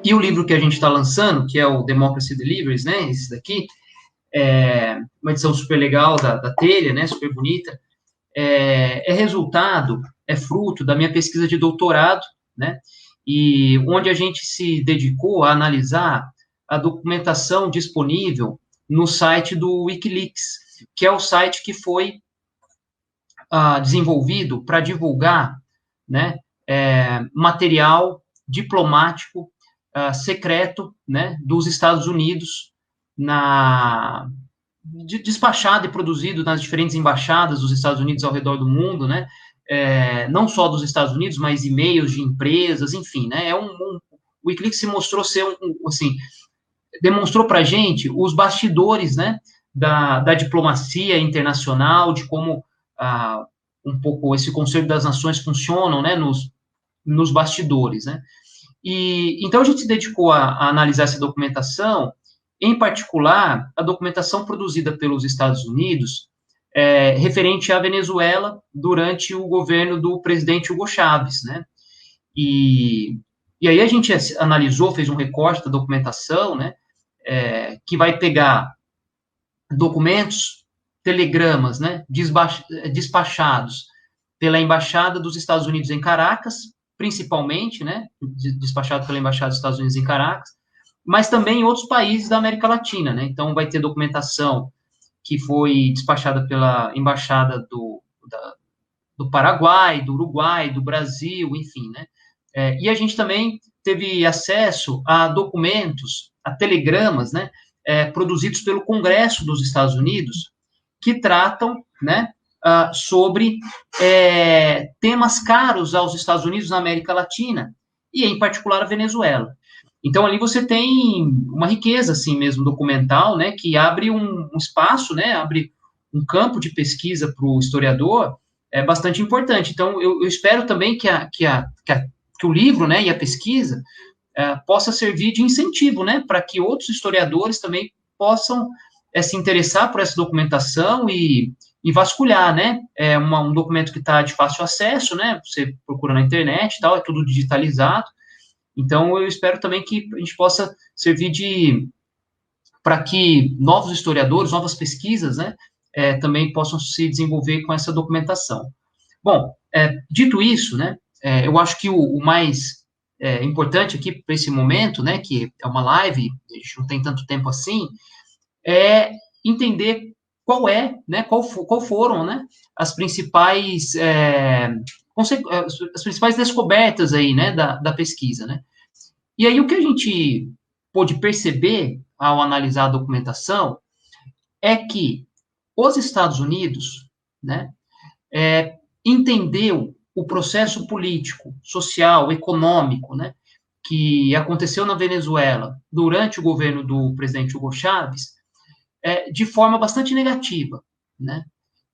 E o livro que a gente está lançando, que é o Democracy Delivers, né, esse daqui, uma edição super legal da Telha, né, super bonita, resultado, é fruto da minha pesquisa de doutorado, né, e onde a gente se dedicou a analisar a documentação disponível no site do Wikileaks, que é o site que foi desenvolvido para divulgar, né, material diplomático secreto, né, dos Estados Unidos, despachado e produzido nas diferentes embaixadas dos Estados Unidos ao redor do mundo, né, não só dos Estados Unidos, mas e-mails de empresas, enfim, né, o Wikileaks se mostrou ser assim, demonstrou para a gente os bastidores, né, da diplomacia internacional, de como um pouco esse Conselho das Nações funcionam, né, nos bastidores, né. E então a gente se dedicou a analisar essa documentação, em particular a documentação produzida pelos Estados Unidos referente à Venezuela durante o governo do presidente Hugo Chávez, né? E aí a gente analisou, fez um recorte da documentação, né? Que vai pegar documentos, telegramas, né? Despachados pela Embaixada dos Estados Unidos em Caracas, principalmente, né, despachado pela Embaixada dos Estados Unidos em Caracas, mas também em outros países da América Latina, né, então vai ter documentação que foi despachada pela Embaixada do Paraguai, do Uruguai, do Brasil, enfim, né, e a gente também teve acesso a documentos, a telegramas, né, produzidos pelo Congresso dos Estados Unidos, que tratam, né, sobre temas caros aos Estados Unidos na América Latina, e em particular a Venezuela. Então, ali você tem uma riqueza, assim mesmo, documental, né, que abre um espaço, né, abre um campo de pesquisa para o historiador bastante importante. Então, eu espero também que o livro, né, e a pesquisa possa servir de incentivo, né, para que outros historiadores também possam se interessar por essa documentação e vasculhar, né, um documento que está de fácil acesso, né, você procura na internet e tal, é tudo digitalizado, então eu espero também que a gente possa servir para que novos historiadores, novas pesquisas, né, também possam se desenvolver com essa documentação. Bom, dito isso, né, eu acho que o mais importante aqui para esse momento, né, que é uma live, a gente não tem tanto tempo assim, é entender qual foram, né, as principais descobertas aí, né, da pesquisa, né. E aí o que a gente pôde perceber ao analisar a documentação é que os Estados Unidos, né, entendeu o processo político, social, econômico, né, que aconteceu na Venezuela durante o governo do presidente Hugo Chávez, de forma bastante negativa, né?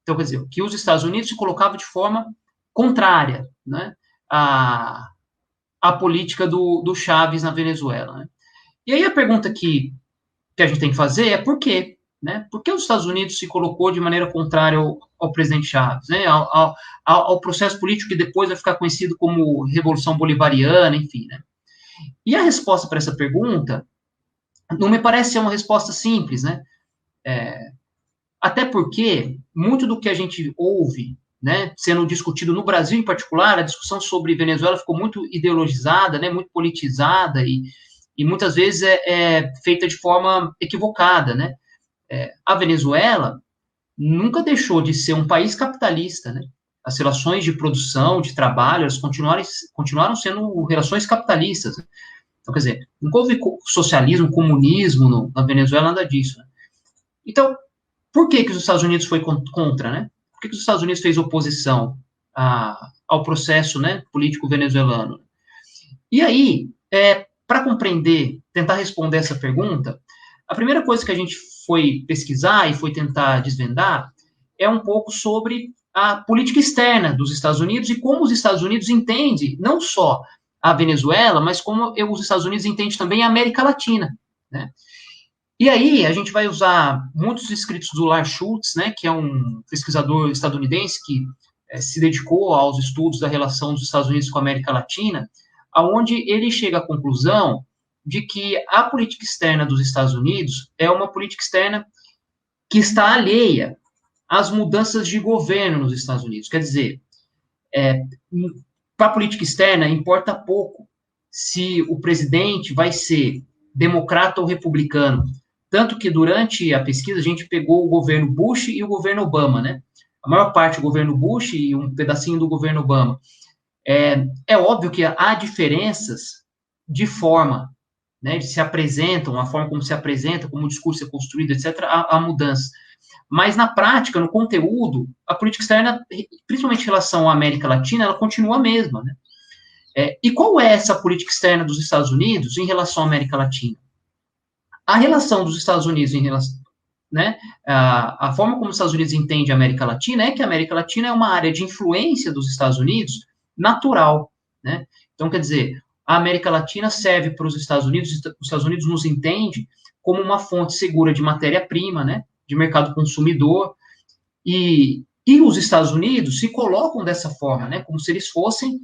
Então, quer dizer, que os Estados Unidos se colocavam de forma contrária, né, à política do Chávez na Venezuela, né? E aí a pergunta que a gente tem que fazer é por quê? Né? Por que os Estados Unidos se colocou de maneira contrária ao presidente Chávez, né? ao processo político que depois vai ficar conhecido como Revolução Bolivariana, enfim, né? E a resposta para essa pergunta não me parece ser uma resposta simples, né? Até porque muito do que a gente ouve, né, sendo discutido no Brasil em particular, a discussão sobre Venezuela ficou muito ideologizada, né, muito politizada e muitas vezes é feita de forma equivocada, né? A Venezuela nunca deixou de ser um país capitalista, né? As relações de produção, de trabalho, elas continuaram sendo relações capitalistas. Né? Então, quer dizer, nunca houve socialismo, comunismo na Venezuela, nada disso. Né? Então, por que os Estados Unidos foi contra, né? Por que os Estados Unidos fez oposição ao processo, né, político venezuelano? E aí, para compreender, tentar responder essa pergunta, a primeira coisa que a gente foi pesquisar e foi tentar desvendar é um pouco sobre a política externa dos Estados Unidos e como os Estados Unidos entendem não só a Venezuela, mas como os Estados Unidos entendem também a América Latina, né? E aí a gente vai usar muitos escritos do Lars Schultz, né, que é um pesquisador estadunidense que se dedicou aos estudos da relação dos Estados Unidos com a América Latina, aonde ele chega à conclusão de que a política externa dos Estados Unidos é uma política externa que está alheia às mudanças de governo nos Estados Unidos. Quer dizer, para a política externa, importa pouco se o presidente vai ser democrata ou republicano. Tanto que, durante a pesquisa, a gente pegou o governo Bush e o governo Obama, né? A maior parte do governo Bush e um pedacinho do governo Obama. É óbvio que há diferenças de forma, né? De se apresentam, a forma como se apresenta, como o discurso é construído, etc., há mudanças. Mas, na prática, no conteúdo, a política externa, principalmente em relação à América Latina, ela continua a mesma, né? E qual é essa política externa dos Estados Unidos em relação à América Latina? A relação dos Estados Unidos em relação, né, a forma como os Estados Unidos entende a América Latina é que a América Latina é uma área de influência dos Estados Unidos natural, né? Então, quer dizer, a América Latina serve para os Estados Unidos nos entende como uma fonte segura de matéria-prima, né, de mercado consumidor, e os Estados Unidos se colocam dessa forma, né, como se eles fossem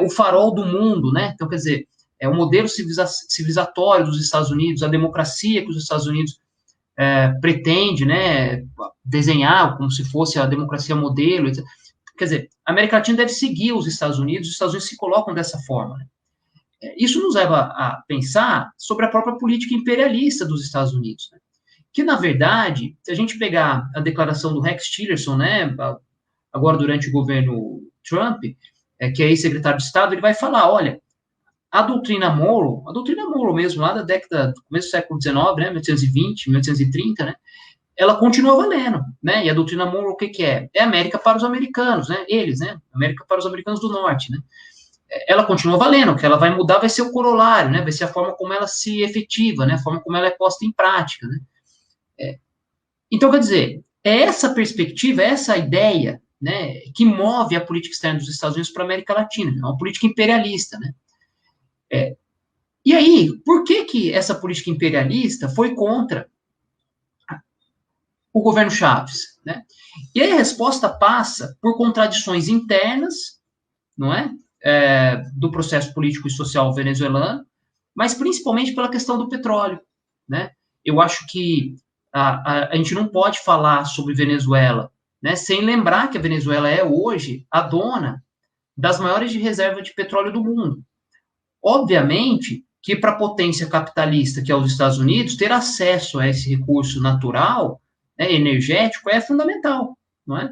o farol do mundo, né? Então, quer dizer, o modelo civilizatório dos Estados Unidos, a democracia que os Estados Unidos pretende, né, desenhar como se fosse a democracia modelo, etc. Quer dizer, a América Latina deve seguir os Estados Unidos se colocam dessa forma, né? Isso nos leva a pensar sobre a própria política imperialista dos Estados Unidos, né? Que, na verdade, se a gente pegar a declaração do Rex Tillerson, né, agora durante o governo Trump, que é ex-secretário de Estado, ele vai falar, olha, a doutrina Monroe mesmo, lá da década, do começo do século XIX, né, 1820, 1830, né, ela continua valendo, né, e a doutrina Monroe, o que é? É América para os americanos, né, eles, né, América para os americanos do Norte, né, ela continua valendo, o que ela vai mudar vai ser o corolário, né, vai ser a forma como ela se efetiva, né, a forma como ela é posta em prática, né. Então, quer dizer, é essa perspectiva, é essa ideia, né, que move a política externa dos Estados Unidos para a América Latina, é uma política imperialista, né. E aí, por que essa política imperialista foi contra o governo Chaves, né? E aí a resposta passa por contradições internas, não é? Do processo político e social venezuelano, mas principalmente pela questão do petróleo, né? Eu acho que a gente não pode falar sobre Venezuela, né, sem lembrar que a Venezuela é hoje a dona das maiores reservas de petróleo do mundo. Obviamente que para a potência capitalista, que é os Estados Unidos, ter acesso a esse recurso natural, né, energético, é fundamental, não é?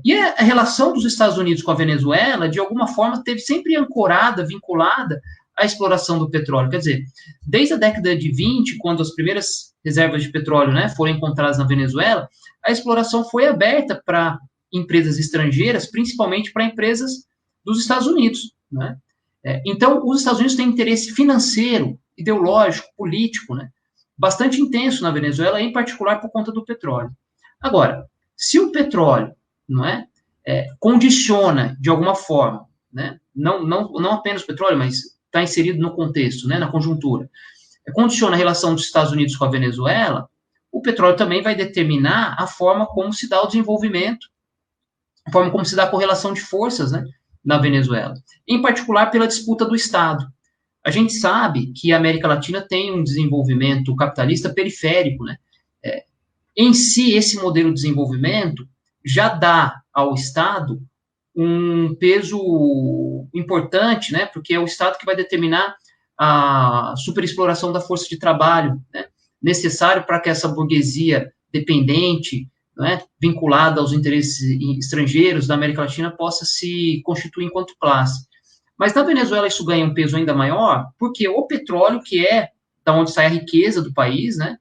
E a relação dos Estados Unidos com a Venezuela, de alguma forma, esteve sempre ancorada, vinculada à exploração do petróleo. Quer dizer, desde a década de 20, quando as primeiras reservas de petróleo, né, foram encontradas na Venezuela, a exploração foi aberta para empresas estrangeiras, principalmente para empresas dos Estados Unidos, né? Então, os Estados Unidos têm interesse financeiro, ideológico, político, né, bastante intenso na Venezuela, em particular por conta do petróleo. Agora, se o petróleo, não é, condiciona de alguma forma, né, não apenas o petróleo, mas está inserido no contexto, né, na conjuntura, condiciona a relação dos Estados Unidos com a Venezuela, o petróleo também vai determinar a forma como se dá o desenvolvimento, a forma como se dá a correlação de forças, né, na Venezuela, em particular pela disputa do Estado. A gente sabe que a América Latina tem um desenvolvimento capitalista periférico, né? Em si, esse modelo de desenvolvimento já dá ao Estado um peso importante, né? Porque é o Estado que vai determinar a superexploração da força de trabalho, né, necessário para que essa burguesia dependente, né, vinculada aos interesses estrangeiros da América Latina, possa se constituir enquanto classe. Mas na Venezuela isso ganha um peso ainda maior, porque o petróleo, que é da onde sai a riqueza do país, né,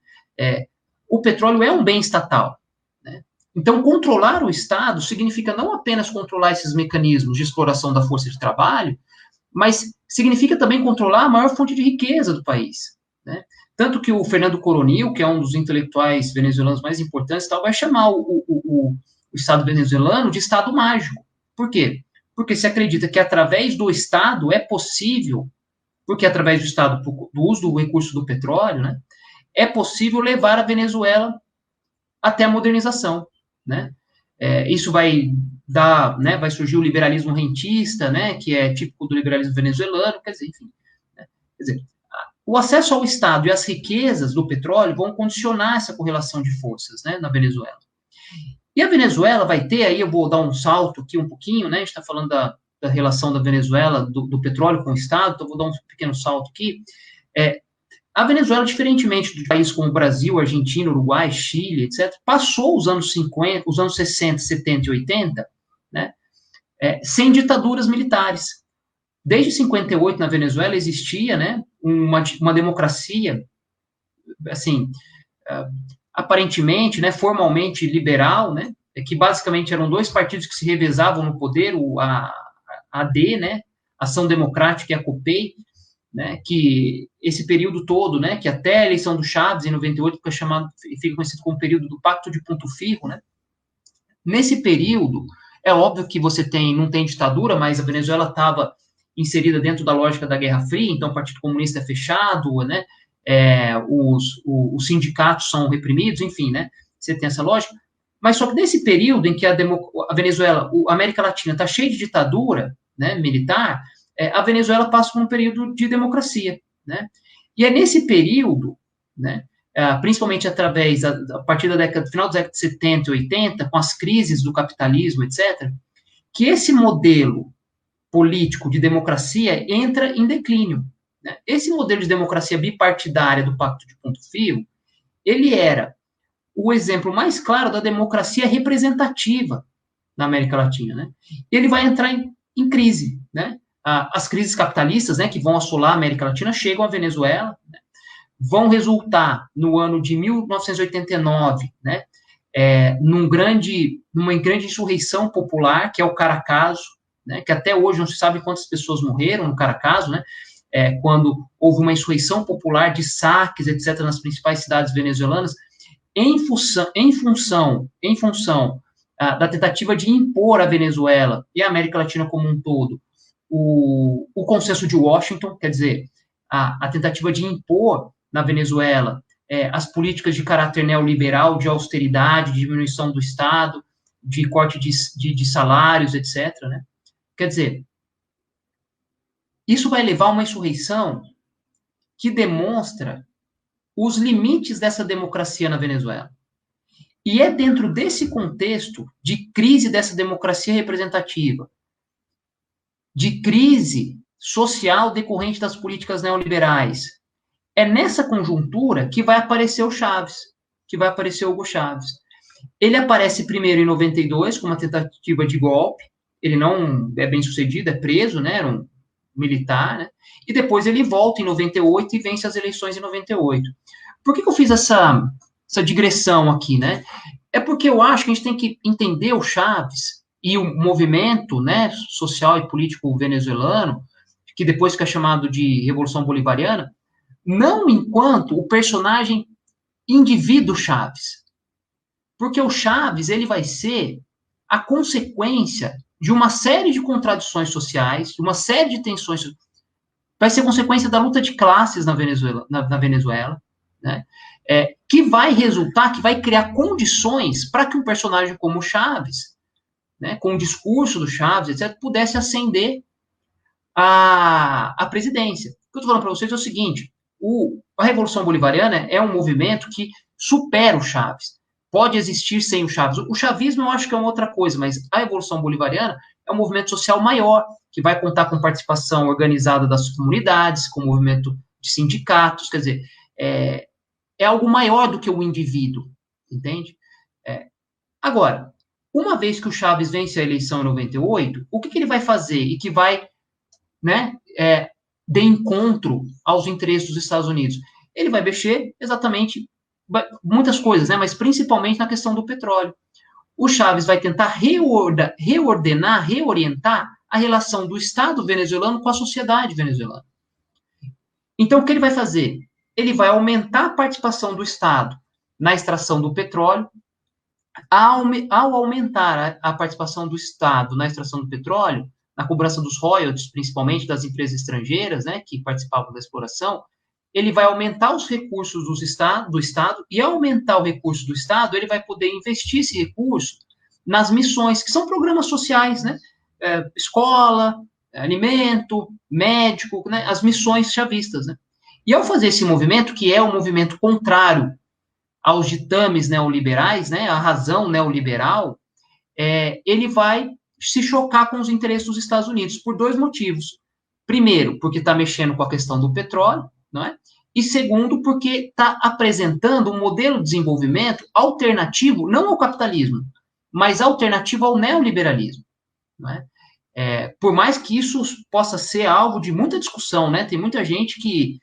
o petróleo é um bem estatal, né? Então, controlar o Estado significa não apenas controlar esses mecanismos de exploração da força de trabalho, mas significa também controlar a maior fonte de riqueza do país, né? Tanto que o Fernando Coronil, que é um dos intelectuais venezuelanos mais importantes, tal, vai chamar o Estado venezuelano de Estado mágico. Por quê? Porque se acredita que através do Estado é possível, porque através do Estado, do uso do recurso do petróleo, né, é possível levar a Venezuela até a modernização, né? Isso vai dar, né, vai surgir o liberalismo rentista, né, que é típico do liberalismo venezuelano, quer dizer, enfim, né, quer dizer, o acesso ao Estado e as riquezas do petróleo vão condicionar essa correlação de forças, né, na Venezuela. E a Venezuela vai ter, aí eu vou dar um salto aqui um pouquinho, né, a gente está falando da relação da Venezuela, do petróleo com o Estado, então vou dar um pequeno salto aqui. A Venezuela, diferentemente de países como o Brasil, Argentina, Uruguai, Chile, etc., passou os anos 50, os anos 60, 70 e 80, né, sem ditaduras militares. Desde 58, na Venezuela, existia, né, uma democracia, assim, aparentemente, né, formalmente liberal, né, que basicamente eram dois partidos que se revezavam no poder, a AD, né, Ação Democrática, e a COPEI, né, que esse período todo, né, que até a eleição do Chávez, em 98, fica conhecido como período do Pacto de Ponto Fijo, né, nesse período, é óbvio que não tem ditadura, mas a Venezuela estava inserida dentro da lógica da Guerra Fria, então o Partido Comunista é fechado, né, os sindicatos são reprimidos, enfim, né, você tem essa lógica, mas só que nesse período em que a Venezuela, a América Latina está cheia de ditadura, né, militar, a Venezuela passa por um período de democracia, né, e é nesse período, né, principalmente a partir final da década de 70 e 80, com as crises do capitalismo, etc., que esse modelo político de democracia entra em declínio. Né? Esse modelo de democracia bipartidária do Pacto de Ponto Fijo, ele era o exemplo mais claro da democracia representativa na América Latina. Né? Ele vai entrar em crise. Né? As crises capitalistas, né, que vão assolar a América Latina chegam à Venezuela, né? Vão resultar no ano de 1989, né, numa grande insurreição popular, que é o Caracazo, né, que até hoje não se sabe quantas pessoas morreram no Caracazo, né, quando houve uma insurreição popular de saques, etc., nas principais cidades venezuelanas, em função da tentativa de impor à Venezuela e à América Latina como um todo o consenso de Washington, quer dizer, a tentativa de impor na Venezuela as políticas de caráter neoliberal, de austeridade, de diminuição do Estado, de corte de salários, etc., né? Quer dizer, isso vai levar a uma insurreição que demonstra os limites dessa democracia na Venezuela. E é dentro desse contexto de crise dessa democracia representativa, de crise social decorrente das políticas neoliberais, é nessa conjuntura que vai aparecer o Chávez, que vai aparecer o Hugo Chávez. Ele aparece primeiro em 92 com uma tentativa de golpe, ele não é bem sucedido, é preso, né, era um militar, né, e depois ele volta em 98 e vence as eleições em 98. Por que eu fiz essa digressão aqui, né? É porque eu acho que a gente tem que entender o Chávez e o movimento, né, social e político venezuelano, que depois fica chamado de Revolução Bolivariana, não enquanto o personagem indivíduo Chávez. Porque o Chávez, ele vai ser a consequência de uma série de contradições sociais, de uma série de tensões, vai ser consequência da luta de classes na Venezuela, né? Que vai resultar, que vai criar condições para que um personagem como o Chávez, né, com o discurso do Chávez, etc., pudesse ascender à presidência. O que eu estou falando para vocês é o seguinte, a Revolução Bolivariana é um movimento que supera o Chávez. Pode existir sem o Chávez. O chavismo eu acho que é uma outra coisa, mas a Revolução Bolivariana é um movimento social maior, que vai contar com participação organizada das comunidades, com o movimento de sindicatos, quer dizer, é algo maior do que o indivíduo, entende? Agora, uma vez que o Chávez vence a eleição em 98, o que ele vai fazer e que vai, né, de encontro aos interesses dos Estados Unidos? Ele vai mexer exatamente muitas coisas, né, mas principalmente na questão do petróleo. O Chávez vai tentar reorientar a relação do Estado venezuelano com a sociedade venezuelana. Então, o que ele vai fazer? Ele vai aumentar a participação do Estado na extração do petróleo. Ao aumentar a participação do Estado na extração do petróleo, na cobrança dos royalties, principalmente das empresas estrangeiras, né, que participavam da exploração, ele vai aumentar os recursos do Estado, e ao aumentar o recurso do Estado, ele vai poder investir esse recurso nas missões, que são programas sociais, né, escola, alimento, médico, né, as missões chavistas, né. E ao fazer esse movimento, que é um movimento contrário aos ditames neoliberais, né, a razão neoliberal, ele vai se chocar com os interesses dos Estados Unidos por dois motivos. Primeiro, porque está mexendo com a questão do petróleo, não é? E segundo, porque está apresentando um modelo de desenvolvimento alternativo, não ao capitalismo, mas alternativo ao neoliberalismo, não é? Por mais que isso possa ser alvo de muita discussão, né? Tem muita gente que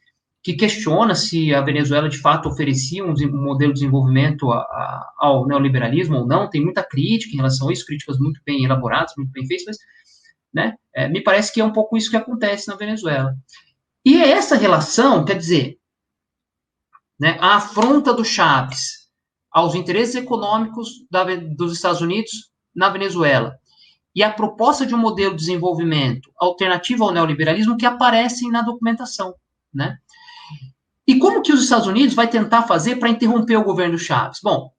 questiona se a Venezuela de fato oferecia um modelo de desenvolvimento ao neoliberalismo ou não. Tem muita crítica em relação a isso, críticas muito bem elaboradas, muito bem feitas, mas, né, me parece que é um pouco isso que acontece na Venezuela. E é essa relação, quer dizer, né, a afronta do Chávez aos interesses econômicos dos Estados Unidos na Venezuela e a proposta de um modelo de desenvolvimento alternativo ao neoliberalismo que aparecem na documentação, né? E como que os Estados Unidos vai tentar fazer para interromper o governo Chávez? Bom,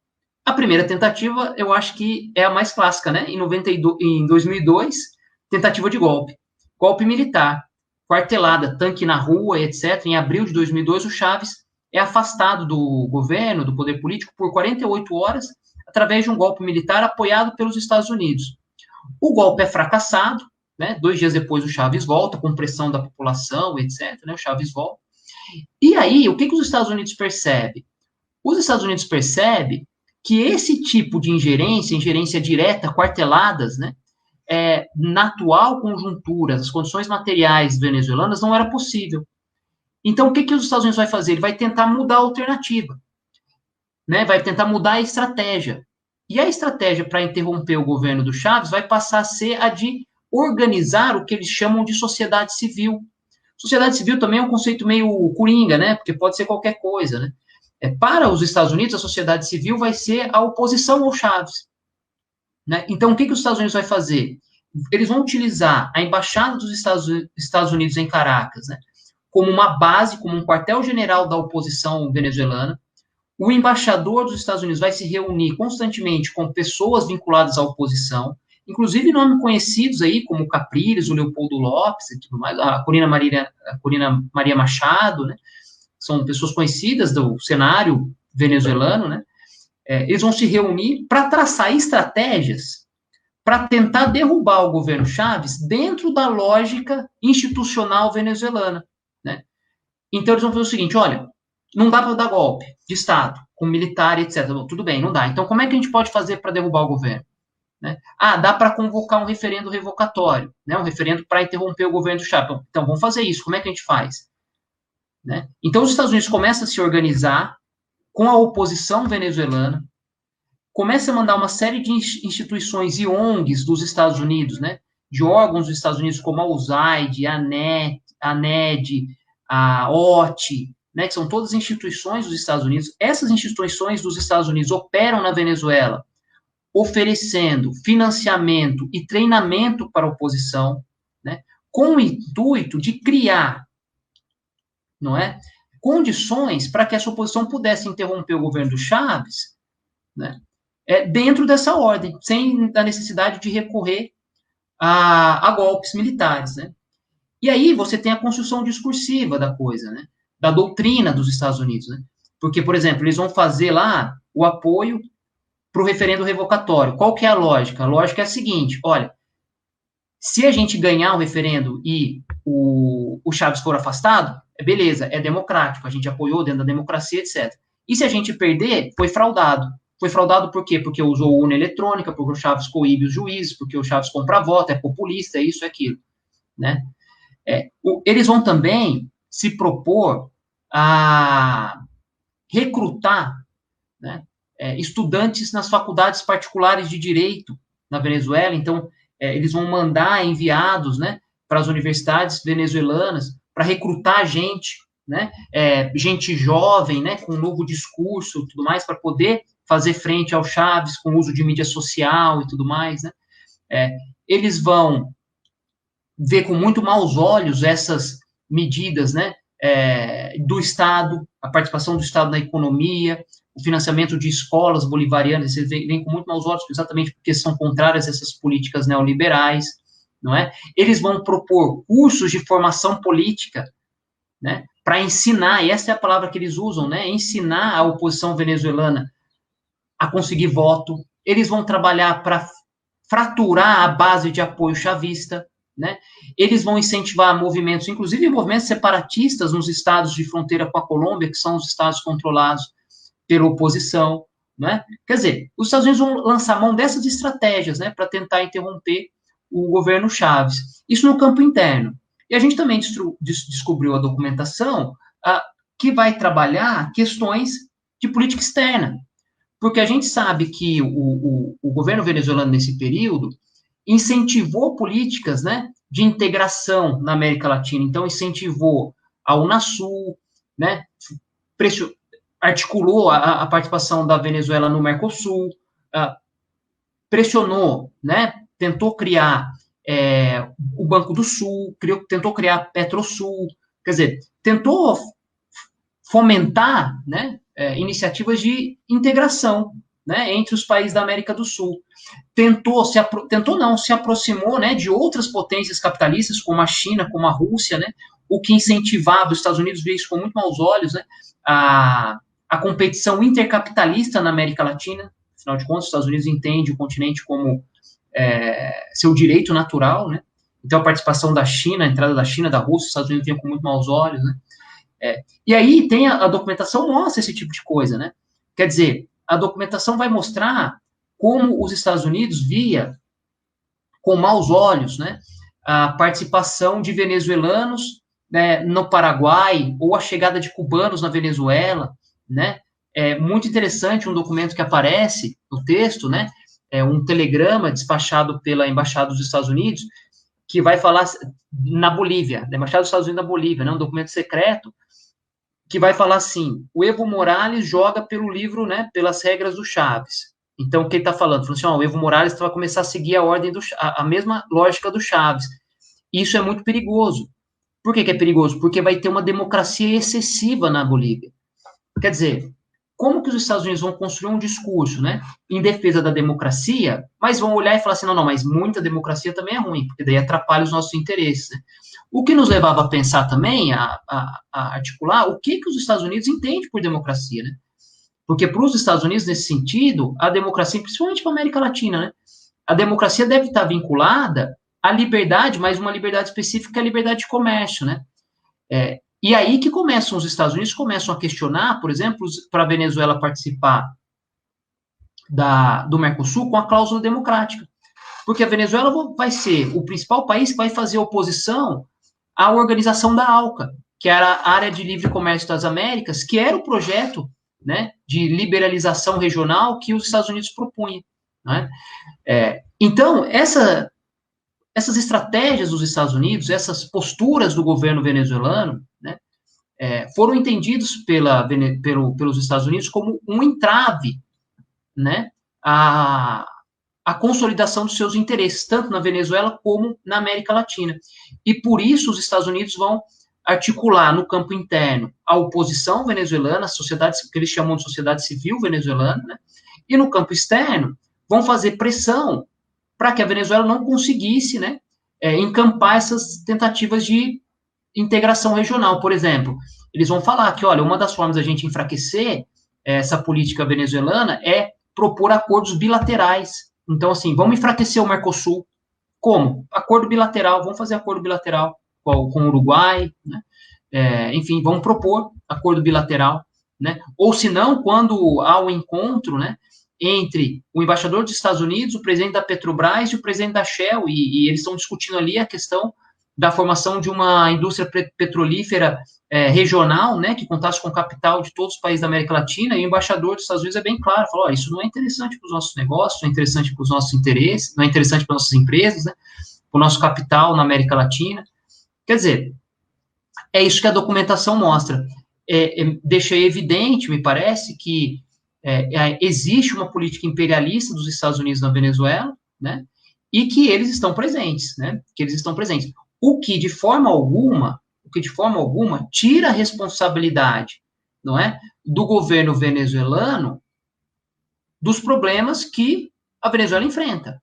a primeira tentativa, eu acho que é a mais clássica, né? Em 2002, tentativa de golpe militar, quartelada, tanque na rua, etc. Em abril de 2002, o Chávez é afastado do governo, do poder político, por 48 horas, através de um golpe militar apoiado pelos Estados Unidos. O golpe é fracassado, né? 2 dias depois o Chávez volta, com pressão da população, etc. Né? O Chávez volta. E aí, o que os Estados Unidos percebem? Os Estados Unidos percebem que esse tipo de ingerência direta, quarteladas, né, na atual conjuntura, as condições materiais venezuelanas, não era possível. Então, o que os Estados Unidos vai fazer? Ele vai tentar mudar a alternativa, né, vai tentar mudar a estratégia. E a estratégia para interromper o governo do Chávez vai passar a ser a de organizar o que eles chamam de sociedade civil. Sociedade civil também é um conceito meio coringa, né? Porque pode ser qualquer coisa, né? Para os Estados Unidos, a sociedade civil vai ser a oposição ao Chávez, né? Então, o que os Estados Unidos vai fazer? Eles vão utilizar a embaixada dos Estados Unidos em Caracas, né, como uma base, como um quartel-general da oposição venezuelana. O embaixador dos Estados Unidos vai se reunir constantemente com pessoas vinculadas à oposição, inclusive nomes conhecidos aí, como o Capriles, o Leopoldo Lopes e tudo mais, a Corina Maria Machado, né? São pessoas conhecidas do cenário venezuelano, né? Eles vão se reunir para traçar estratégias para tentar derrubar o governo Chávez dentro da lógica institucional venezuelana, né? Então, eles vão fazer o seguinte, olha, não dá para dar golpe de Estado, com militar, etc. Tudo bem, não dá. Então, como é que a gente pode fazer para derrubar o governo? Né? Dá para convocar um referendo revocatório, né? Um referendo para interromper o governo do Chávez. Então, vamos fazer isso. Como é que a gente faz? Né? Então, os Estados Unidos começam a se organizar com a oposição venezuelana, começa a mandar uma série de instituições e ONGs dos Estados Unidos, né? De órgãos dos Estados Unidos, como a USAID, a NED, a OT, né? Que são todas instituições dos Estados Unidos. Essas instituições dos Estados Unidos operam na Venezuela, oferecendo financiamento e treinamento para a oposição, né, com o intuito de criar, não é, condições para que essa oposição pudesse interromper o governo do Chávez, né, dentro dessa ordem, sem a necessidade de recorrer a golpes militares, né. E aí você tem a construção discursiva da coisa, né, da doutrina dos Estados Unidos, né, porque, por exemplo, eles vão fazer lá o apoio para o referendo revocatório. Qual que é a lógica? A lógica é a seguinte, olha, se a gente ganhar o referendo e o Chávez for afastado, beleza, é democrático, a gente apoiou dentro da democracia, etc. E se a gente perder, foi fraudado. Foi fraudado por quê? Porque usou urna eletrônica, porque o Chávez coíbe os juízes, porque o Chávez compra voto, é populista, é isso, é aquilo, né? Eles vão também se propor a recrutar, né, estudantes nas faculdades particulares de direito na Venezuela. Então, eles vão mandar enviados, né, para as universidades venezuelanas para recrutar gente, né, gente jovem, né, com um novo discurso e tudo mais, para poder fazer frente ao Chávez com o uso de mídia social e tudo mais, né. Eles vão ver com muito maus olhos essas medidas, né, do Estado, a participação do Estado na economia, o financiamento de escolas bolivarianas, eles vêm com muito maus olhos, exatamente porque são contrárias a essas políticas neoliberais, não é? Eles vão propor cursos de formação política, né, para ensinar, e essa é a palavra que eles usam, né? Ensinar a oposição venezuelana a conseguir voto. Eles vão trabalhar para fraturar a base de apoio chavista, né? Eles vão incentivar movimentos, inclusive movimentos separatistas nos estados de fronteira com a Colômbia, que são os estados controlados pela oposição, né? Quer dizer, os Estados Unidos vão lançar mão dessas estratégias, né, para tentar interromper o governo Chaves. Isso no campo interno. E a gente também descobriu a documentação que vai trabalhar questões de política externa, porque a gente sabe que o governo venezuelano, nesse período, incentivou políticas, né, de integração na América Latina. Então, incentivou a Unasul, né, articulou a participação da Venezuela no Mercosul, pressionou, né, tentou criar o Banco do Sul, tentou criar a Petrosul, quer dizer, tentou fomentar, né, iniciativas de integração, né, entre os países da América do Sul. Se aproximou, né, de outras potências capitalistas, como a China, como a Rússia, né, o que incentivava, os Estados Unidos vê isso com muito maus olhos, né, a competição intercapitalista na América Latina. Afinal de contas, os Estados Unidos entende o continente como seu direito natural, né, então a participação da China, a entrada da China, da Rússia, os Estados Unidos veem com muito maus olhos, né. E aí tem a documentação mostra esse tipo de coisa, né? Quer dizer, a documentação vai mostrar como os Estados Unidos via com maus olhos, né, a participação de venezuelanos, né, no Paraguai, ou a chegada de cubanos na Venezuela, né? É muito interessante um documento que aparece no texto, né? É um telegrama despachado pela Embaixada dos Estados Unidos, que vai falar na Bolívia, da Embaixada dos Estados Unidos na Bolívia, né, um documento secreto, que vai falar assim: o Evo Morales joga pelo livro, né, pelas regras do Chaves. Então, o que ele está falando? Falando assim, o Evo Morales vai começar a seguir a mesma lógica do Chaves. Isso é muito perigoso. Por que é perigoso? Porque vai ter uma democracia excessiva na Bolívia. Quer dizer, como que os Estados Unidos vão construir um discurso, né, em defesa da democracia, mas vão olhar e falar assim, não, mas muita democracia também é ruim, porque daí atrapalha os nossos interesses, né? O que nos levava a pensar também, a articular, o que os Estados Unidos entendem por democracia, né? Porque para os Estados Unidos, nesse sentido, a democracia, principalmente para a América Latina, né, a democracia deve estar vinculada à liberdade, mas uma liberdade específica, que é a liberdade de comércio, né? E aí que os Estados Unidos começam a questionar, por exemplo, para a Venezuela participar do Mercosul com a cláusula democrática. Porque a Venezuela vai ser o principal país que vai fazer oposição à organização da ALCA, que era a Área de Livre Comércio das Américas, que era o projeto, né, de liberalização regional que os Estados Unidos propunham, né? Então, essas estratégias dos Estados Unidos, essas posturas do governo venezuelano, né, foram entendidos pelos Estados Unidos como um entrave, né, a consolidação dos seus interesses, tanto na Venezuela como na América Latina. E por isso os Estados Unidos vão articular no campo interno a oposição venezuelana, a sociedade, que eles chamam de sociedade civil venezuelana, né? E no campo externo vão fazer pressão para que a Venezuela não conseguisse, né, encampar essas tentativas de integração regional. Por exemplo, eles vão falar que, olha, uma das formas da gente enfraquecer essa política venezuelana é propor acordos bilaterais. Então, assim, vamos enfraquecer o Mercosul. Como? Acordo bilateral, vamos fazer acordo bilateral com o Uruguai, né? Enfim, vamos propor acordo bilateral, né? Ou se não, quando há um encontro, né, entre o embaixador dos Estados Unidos, o presidente da Petrobras e o presidente da Shell, e eles estão discutindo ali a questão da formação de uma indústria petrolífera regional, né, que contasse com o capital de todos os países da América Latina, e o embaixador dos Estados Unidos é bem claro, falou, isso não é interessante para os nossos negócios, não é interessante para os nossos interesses, não é interessante para as nossas empresas, né, para o nosso capital na América Latina. Quer dizer, é isso que a documentação mostra. Deixa evidente, me parece, que existe uma política imperialista dos Estados Unidos na Venezuela, né, e que eles estão presentes, né, o que de forma alguma tira a responsabilidade, não é, do governo venezuelano dos problemas que a Venezuela enfrenta,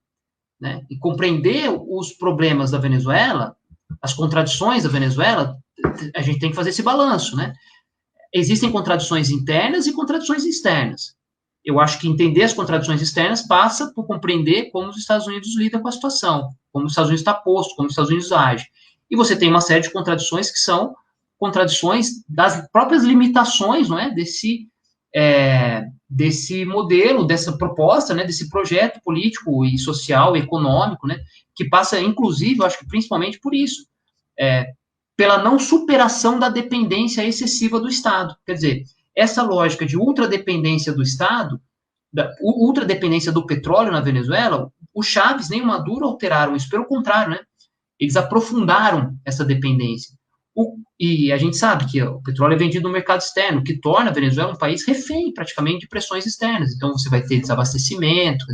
né, e compreender os problemas da Venezuela, as contradições da Venezuela, a gente tem que fazer esse balanço, né? Existem contradições internas e contradições externas. Eu acho que entender as contradições externas passa por compreender como os Estados Unidos lidam com a situação, como os Estados Unidos está posto, como os Estados Unidos age. E você tem uma série de contradições que são contradições das próprias limitações, não é, desse modelo, dessa proposta, né, desse projeto político e social, e econômico, né, que passa, inclusive, eu acho que principalmente por isso, pela não superação da dependência excessiva do Estado. Quer dizer, essa lógica de ultradependência do Estado, da ultradependência do petróleo na Venezuela, o Chávez nem o Maduro alteraram isso, pelo contrário, né? Eles aprofundaram essa dependência. E a gente sabe que o petróleo é vendido no mercado externo, o que torna a Venezuela um país refém, praticamente, de pressões externas. Então, você vai ter desabastecimento,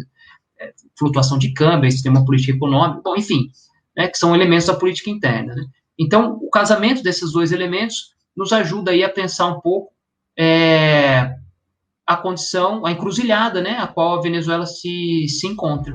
flutuação de câmbio, aí você tem uma política econômica, bom, enfim, né, que são elementos da política interna, né? Então, o casamento desses dois elementos nos ajuda aí a pensar um pouco a condição, a encruzilhada, né, a qual a Venezuela se encontra.